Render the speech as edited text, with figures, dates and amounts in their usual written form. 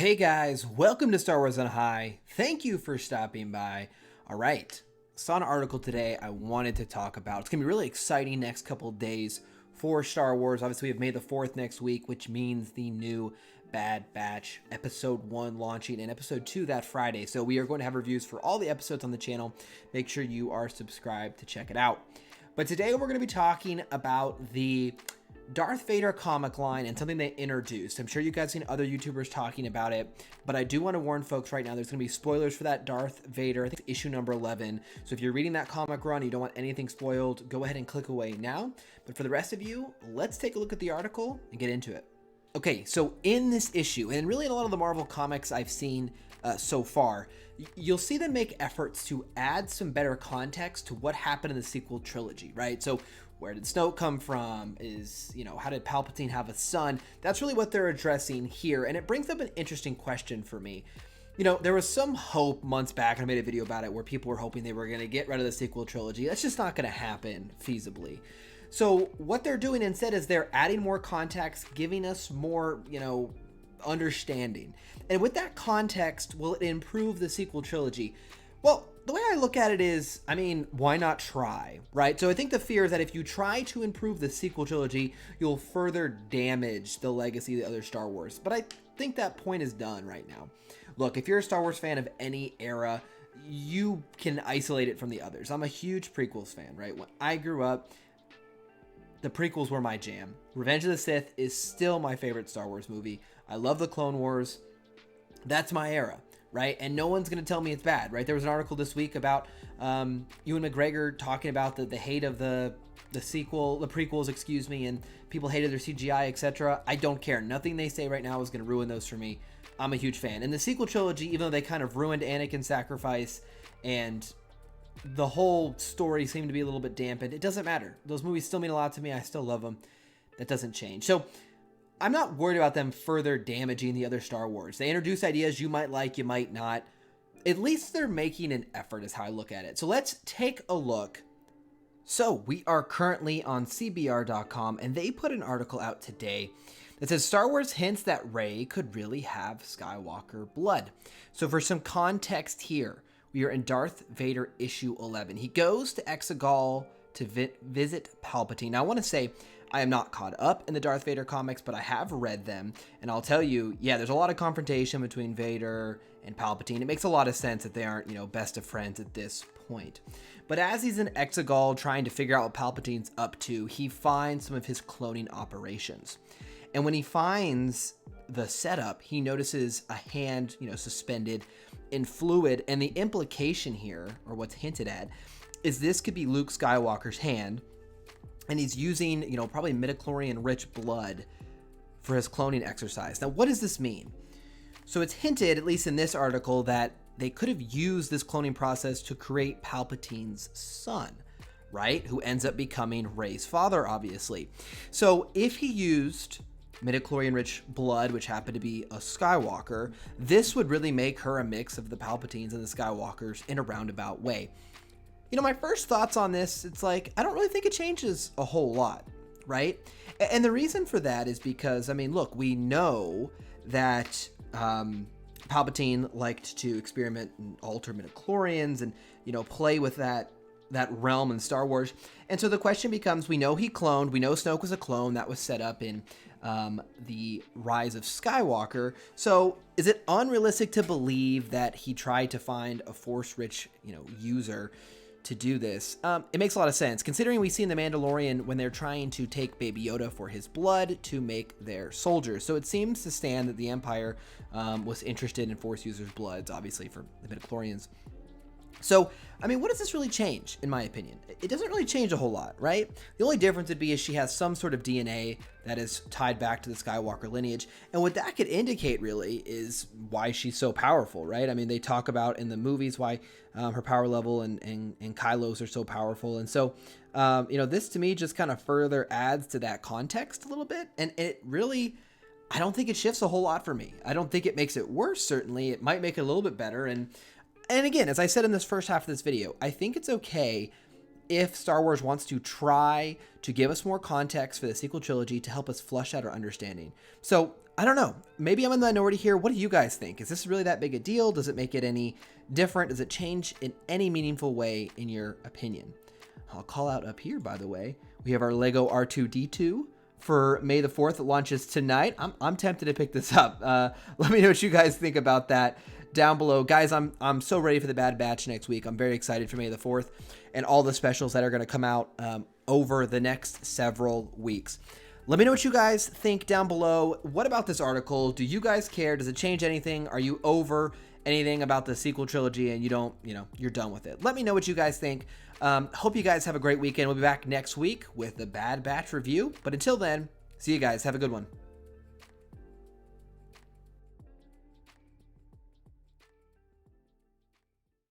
Hey guys, welcome to Star Wars on High. Thank you for stopping by. All right, saw an article today I wanted to talk about. It's gonna be really exciting next couple of days for Star Wars. Obviously, we have May the 4th next week, which means the new Bad Batch Episode 1 launching and Episode 2 that Friday. So we are going to have reviews for all the episodes on the channel. Make sure you are subscribed to check it out. But today we're going to be talking about the Darth Vader comic line and something they introduced. I'm sure you guys seen other YouTubers talking about it, but I do want to warn folks right now, there's going to be spoilers for that Darth Vader, I think issue number 11. So if you're reading that comic run and you don't want anything spoiled, go ahead and click away now. But for the rest of you, let's take a look at the article and get into it. Okay, so in this issue, and really in a lot of the Marvel comics I've seen so far, you'll see them make efforts to add some better context to what happened in the sequel trilogy, right? So where did Snoke come from? How did Palpatine have a son? That's really what they're addressing here, and it brings up an interesting question for me. You know, there was some hope months back, and I made a video about it, where people were hoping they were going to get rid of the sequel trilogy. That's just not going to happen feasibly. So what they're doing instead is they're adding more context, giving us more, understanding. And with that context, will it improve the sequel trilogy? Well, the way I look at it is, why not try, right? So I think the fear is that if you try to improve the sequel trilogy, you'll further damage the legacy of the other Star Wars. But I think that point is done right now. Look, if you're a Star Wars fan of any era, you can isolate it from the others. I'm a huge prequels fan, right? When I grew up, the prequels were my jam. Revenge of the Sith is still my favorite Star Wars movie. I love the Clone Wars. That's my era, right? And no one's going to tell me it's bad, right? There was an article this week about Ewan McGregor talking about the hate of the prequels, and people hated their CGI, etc. I don't care. Nothing they say right now is going to ruin those for me. I'm a huge fan. And the sequel trilogy, even though they kind of ruined Anakin's sacrifice and the whole story seemed to be a little bit dampened, it doesn't matter. Those movies still mean a lot to me. I still love them. That doesn't change. So I'm not worried about them further damaging the other Star Wars. They introduce ideas you might like, you might not. At least they're making an effort is how I look at it. So let's take a look. So we are currently on CBR.com, and they put an article out today that says Star Wars hints that Rey could really have Skywalker blood. So for some context here, we are in Darth Vader issue 11. He goes to Exegol to visit Palpatine. Now, I want to say I am not caught up in the Darth Vader comics, but I have read them. And I'll tell you, yeah, there's a lot of confrontation between Vader and Palpatine. It makes a lot of sense that they aren't, best of friends at this point. But as he's in Exegol trying to figure out what Palpatine's up to, he finds some of his cloning operations. And when he finds the setup, he notices a hand, suspended in fluid. And the implication here, or what's hinted at, is this could be Luke Skywalker's hand. And he's using, probably midichlorian-rich blood for his cloning exercise. Now, what does this mean? So it's hinted, at least in this article, that they could have used this cloning process to create Palpatine's son, right? Who ends up becoming Rey's father, obviously. So if he used midichlorian-rich blood, which happened to be a Skywalker, this would really make her a mix of the Palpatines and the Skywalkers in a roundabout way. My first thoughts on this, it's like, I don't really think it changes a whole lot, right? And the reason for that is because, look, we know that Palpatine liked to experiment and alter midichlorians and, play with that realm in Star Wars. And so the question becomes, we know he cloned, we know Snoke was a clone that was set up in the Rise of Skywalker. So is it unrealistic to believe that he tried to find a Force-rich, user to do this? It makes a lot of sense, considering we see in The Mandalorian when they're trying to take Baby Yoda for his blood to make their soldiers. So it seems to stand that the Empire was interested in Force users' bloods, obviously for the midichlorians. So, what does this really change, in my opinion? It doesn't really change a whole lot, right? The only difference would be is she has some sort of DNA that is tied back to the Skywalker lineage. And what that could indicate, really, is why she's so powerful, right? They talk about in the movies why her power level and Kylo's are so powerful. And so, this to me just kind of further adds to that context a little bit. And it really, I don't think it shifts a whole lot for me. I don't think it makes it worse, certainly. It might make it a little bit better. And again, as I said in this first half of this video, I think it's okay if Star Wars wants to try to give us more context for the sequel trilogy to help us flush out our understanding. So I don't know. Maybe I'm in the minority here. What do you guys think? Is this really that big a deal? Does it make it any different? Does it change in any meaningful way in your opinion? I'll call out up here, by the way. We have our Lego R2-D2 for May the 4th. It launches tonight. I'm tempted to pick this up. Let me know what you guys think about that down below. Guys, I'm so ready for the Bad Batch next week. I'm very excited for May the 4th and all the specials that are going to come out over the next several weeks. Let me know what you guys think down below. What about this article? Do you guys care? Does it change anything? Are you over anything about the sequel trilogy and you're done with it? Let me know what you guys think. Hope you guys have a great weekend. We'll be back next week with the Bad Batch review. But until then, see you guys. Have a good one.